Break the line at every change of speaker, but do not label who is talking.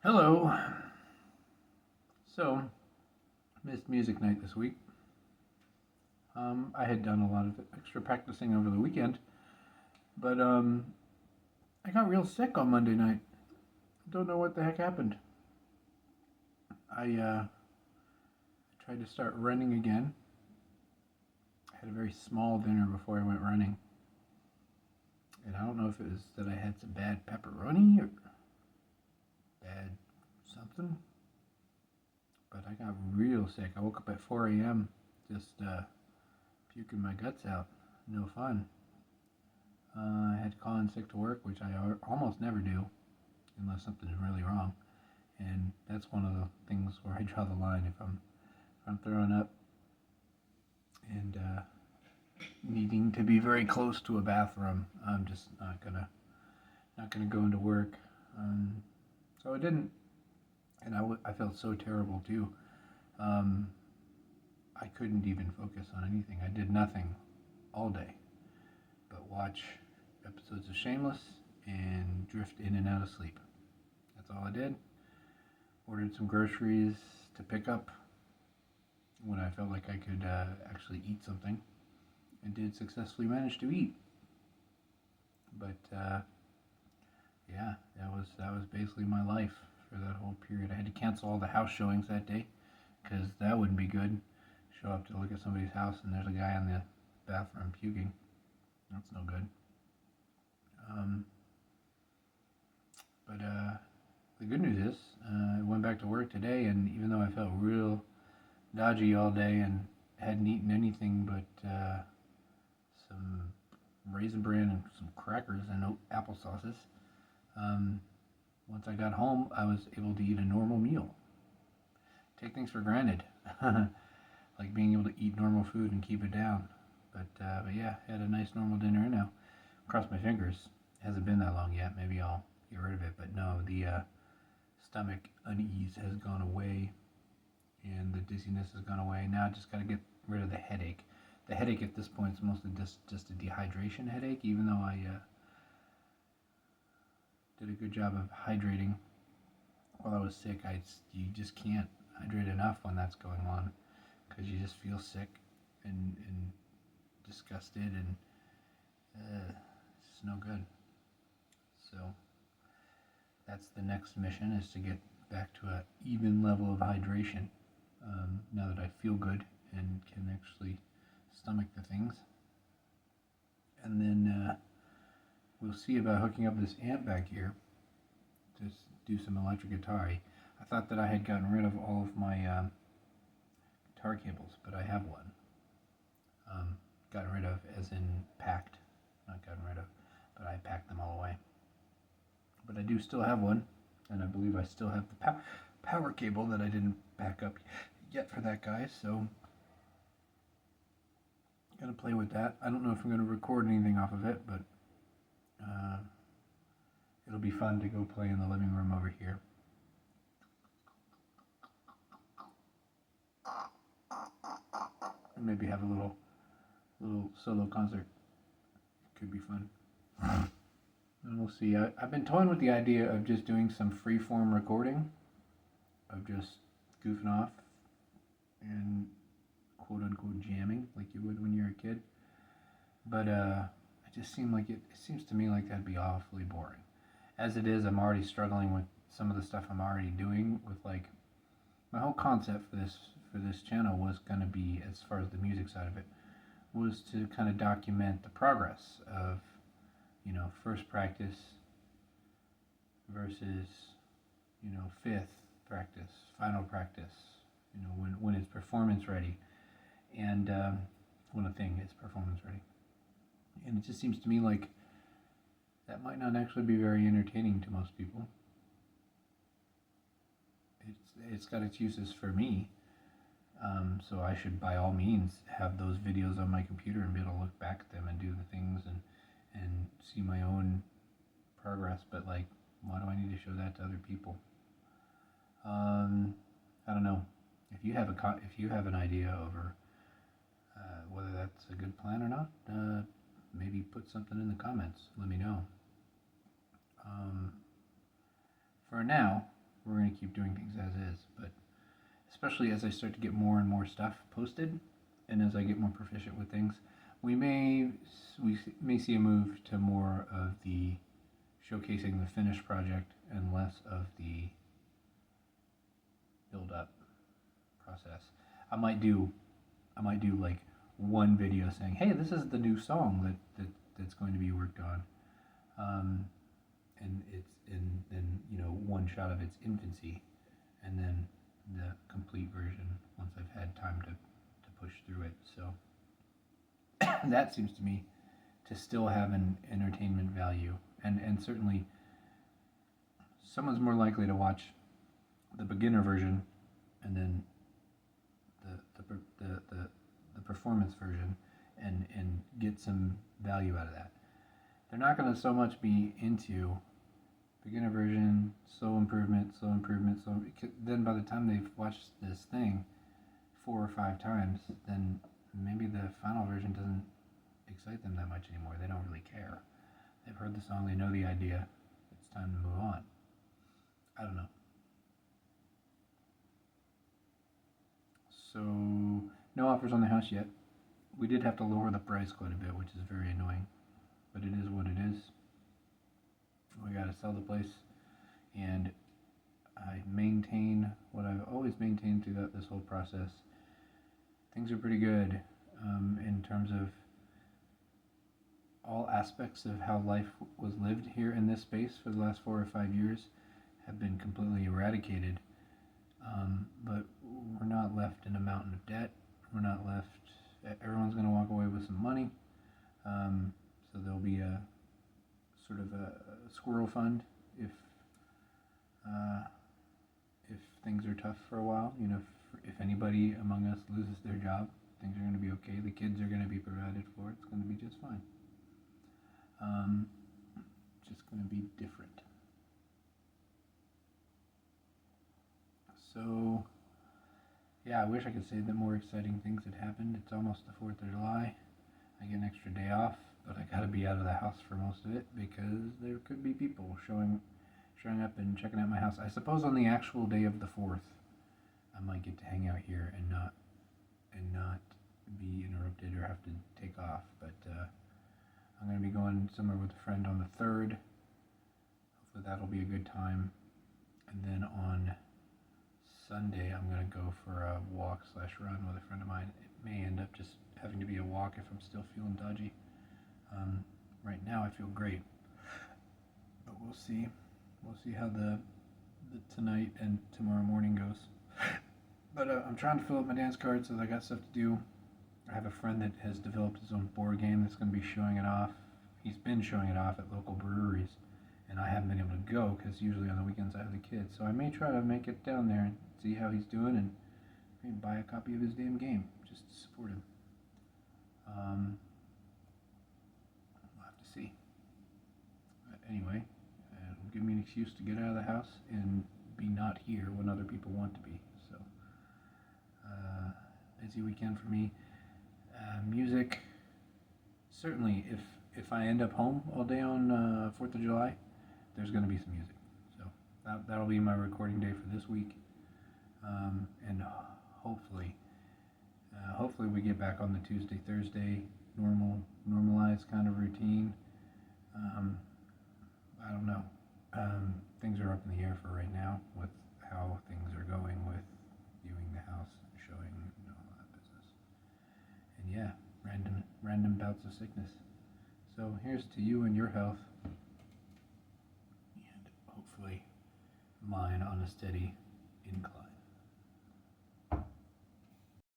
Hello. So, missed music night this week. I had done a lot of extra practicing over the weekend, but I got real sick on Monday night. Don't know what the heck happened. I tried to start running again. I had a very small dinner before I went running, and I don't know if it was that I had some bad pepperoni or bad something, but I got real sick. I woke up at 4 a.m. just puking my guts out. No fun. I had to call in sick to work, which I almost never do unless something's really wrong. And that's one of the things where I draw the line. If I'm throwing up and needing to be very close to a bathroom, I'm just not gonna go into work. So I didn't, and I felt so terrible too. Um, I couldn't even focus on anything. I did nothing all day but watch episodes of Shameless and drift in and out of sleep. That's all I did. Ordered some groceries to pick up when I felt like I could actually eat something, and did successfully manage to eat. But yeah, that was basically my life for that whole period. I had to cancel all the house showings that day because that wouldn't be good. Show up to look at somebody's house and there's a guy in the bathroom puking. That's no good. Um, but the good news is, I went back to work today, and even though I felt real dodgy all day and hadn't eaten anything but some raisin bran and some crackers and apple sauces, um, once I got home, I was able to eat a normal meal. Take things for granted, like being able to eat normal food and keep it down. But yeah, had a nice normal dinner now. Cross my fingers. It hasn't been that long yet. Maybe I'll get rid of it. But no, the stomach unease has gone away, and the dizziness has gone away. Now I just got to get rid of the headache. The headache at this point is mostly just a dehydration headache, even though I did a good job of hydrating while I was sick. You just can't hydrate enough when that's going on because you just feel sick and disgusted, and it's just no good. So that's the next mission, is to get back to an even level of hydration, now that I feel good and can actually stomach the things. And then we'll see about hooking up this amp back here to do some electric guitar. I thought that I had gotten rid of all of my guitar cables, but I have one. Gotten rid of as in packed, not gotten rid of, but I packed them all away. But I do still have one, and I believe I still have the power cable that I didn't pack up yet for that guy, so gonna play with that. I don't know if I'm gonna record anything off of it, but it'll be fun to go play in the living room over here. And maybe have a little solo concert. Could be fun. And we'll see. I've been toying with the idea of just doing some free-form recording, of just goofing off and quote-unquote jamming like you would when you're a kid. But it seems to me like that'd be awfully boring. As it is, I'm already struggling with some of the stuff I'm already doing with, like, my whole concept for this channel was going to be, as far as the music side of it, was to kind of document the progress of, first practice versus, fifth practice, final practice, when it's performance ready, and when a thing is performance ready. And it just seems to me like that might not actually be very entertaining to most people. It's got its uses for me, so I should by all means have those videos on my computer and be able to look back at them and do the things and see my own progress. But, like, why do I need to show that to other people? I don't know. If you have an idea over whether that's a good plan or not, maybe put something in the comments. Let me know. For now, we're going to keep doing things as is. But especially as I start to get more and more stuff posted, and as I get more proficient with things, we may see a move to more of the showcasing the finished project and less of the build up process. I might do like one video saying, "Hey, this is the new song that's going to be worked on," and it's in then one shot of its infancy, and then the complete version once I've had time to push through it. So that seems to me to still have an entertainment value, and certainly someone's more likely to watch the beginner version and then the performance version and get some value out of that. They're not going to so much be into beginner version, slow improvement. Then by the time they've watched this thing 4 or 5 times, then maybe the final version doesn't excite them that much anymore. They don't really care. They've heard the song, they know the idea. It's time to move on. I don't know. So, no offers on the house yet. We did have to lower the price quite a bit, which is very annoying. But it is what it is. We gotta sell the place. And I maintain what I've always maintained throughout this whole process. Things are pretty good in terms of all aspects of how life was lived here in this space for the last 4 or 5 years have been completely eradicated. But we're not left in a mountain of debt. We're not left. Everyone's going to walk away with some money. So there'll be a sort of a squirrel fund if things are tough for a while. If anybody among us loses their job, things are going to be okay. The kids are going to be provided for. It's going to be just fine. Just going to be different. So, yeah, I wish I could say that more exciting things had happened. It's almost the 4th of July. I get an extra day off, but I gotta be out of the house for most of it because there could be people showing up and checking out my house. I suppose on the actual day of the 4th, I might get to hang out here and not be interrupted or have to take off. But I'm gonna be going somewhere with a friend on the 3rd. Hopefully that'll be a good time. And then on Sunday, I'm going to go for a walk/run with a friend of mine. It may end up just having to be a walk if I'm still feeling dodgy. Right now, I feel great, but we'll see. We'll see how the tonight and tomorrow morning goes. But I'm trying to fill up my dance cards, so I got stuff to do. I have a friend that has developed his own board game that's going to be showing it off. He's been showing it off at local breweries, and I haven't been able to go because usually on the weekends I have the kids. So I may try to make it down there and see how he's doing and maybe buy a copy of his damn game just to support him. We'll have to see. But anyway, it'll give me an excuse to get out of the house and be not here when other people want to be. So, busy weekend for me. Music, certainly if I end up home all day on 4th of July, there's going to be some music. So that'll be my recording day for this week. And hopefully we get back on the Tuesday, Thursday, normalized kind of routine. I don't know. Things are up in the air for right now with how things are going with viewing the house and showing and all that business. And yeah, random bouts of sickness. So here's to you and your health, and hopefully mine on a steady incline.